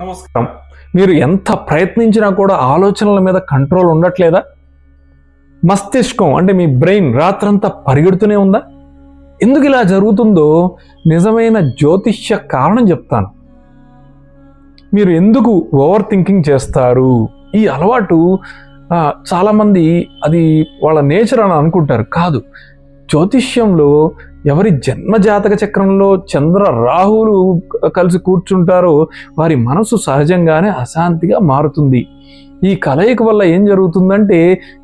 నమస్కారం. మీరు ఎంత ప్రయత్నించినా కూడా ఆలోచనల మీద కంట్రోల్ ఉండట్లేదా? మస్తిష్కం అంటే మీ బ్రెయిన్ రాత్రంతా పరిగెడుతూనే ఉందా? ఎందుకు ఇలా జరుగుతుందో నిజమైన జ్యోతిష్య కారణం చెప్తాను. మీరు ఎందుకు ఓవర్ థింకింగ్ చేస్తారు? ఈ అలవాటు చాలామంది అది వాళ్ళ నేచర్ అని అనుకుంటారు. కాదు, జ్యోతిష్యంలో ఎవరి జన్మజాతక చక్రంలో చంద్ర రాహువులు కలిసి కూర్చుంటారో వారి మనసు సహజంగానే అశాంతిగా మారుతుంది. ఈ కలయిక వల్ల ఏం జరుగుతుందంటే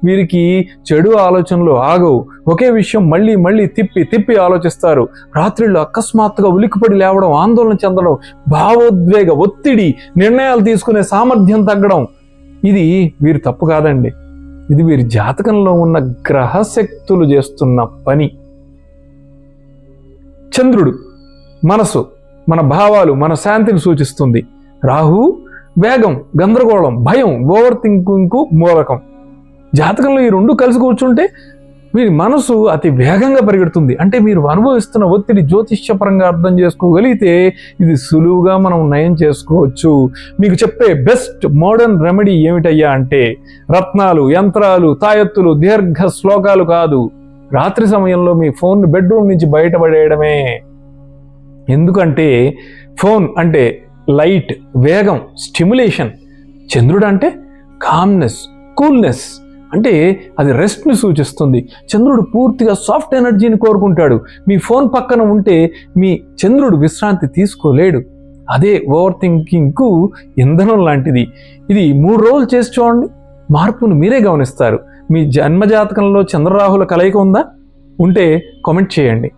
వీరికి చెడు ఆలోచనలు ఆగవు. ఒకే విషయం మళ్ళీ మళ్ళీ తిప్పి తిప్పి ఆలోచిస్తారు. రాత్రిళ్ళు అకస్మాత్తుగా ఉలిక్కిపడి లేవడం, ఆందోళన చెందడం, భావోద్వేగ ఒత్తిడి, నిర్ణయాలు తీసుకునే సామర్థ్యం తగ్గడం. ఇది వీరి తప్పు కాదండి, ఇది వీరి జాతకంలో ఉన్న గ్రహశక్తులు చేస్తున్న పని. చంద్రుడు మనసు, మన భావాలు, మన శాంతిని సూచిస్తుంది. రాహు వేగం, గందరగోళం, భయం, ఓవర్ థింకింగ్కు మూలకం. జాతకంలో ఈ రెండు కలిసి కూర్చుంటే వీరి మనసు అతి వేగంగా పరిగెడుతుంది. అంటే మీరు అనుభవిస్తున్న ఒత్తిడి జ్యోతిష్యపరంగా అర్థం చేసుకోగలిగితే ఇది సులువుగా మనం నయం చేసుకోవచ్చు. మీకు చెప్పే బెస్ట్ మోడర్న్ రెమెడీ ఏమిటయ్యా అంటే రత్నాలు, యంత్రాలు, తాయెత్తులు, దీర్ఘ శ్లోకాలు కాదు. రాత్రి సమయంలో మీ ఫోన్ బెడ్రూమ్ నుంచి బయటపడేయడమే. ఎందుకంటే ఫోన్ అంటే లైట్, వేగం, స్టిమ్యులేషన్. చంద్రుడు అంటే కామ్నెస్, కూల్నెస్, అంటే అది రెస్ట్ని సూచిస్తుంది. చంద్రుడు పూర్తిగా సాఫ్ట్ ఎనర్జీని కోరుకుంటాడు. మీ ఫోన్ పక్కన ఉంటే మీ చంద్రుడు విశ్రాంతి తీసుకోలేడు. అదే ఓవర్ థింకింగ్కు ఇంధనం లాంటిది. ఇది 3 రోజులు చేసి చూడండి, మార్పును మీరే గమనిస్తారు. మీ జన్మజాతకంలో చంద్రరాహుల కలయిక ఉందా? ఉంటే కామెంట్ చేయండి.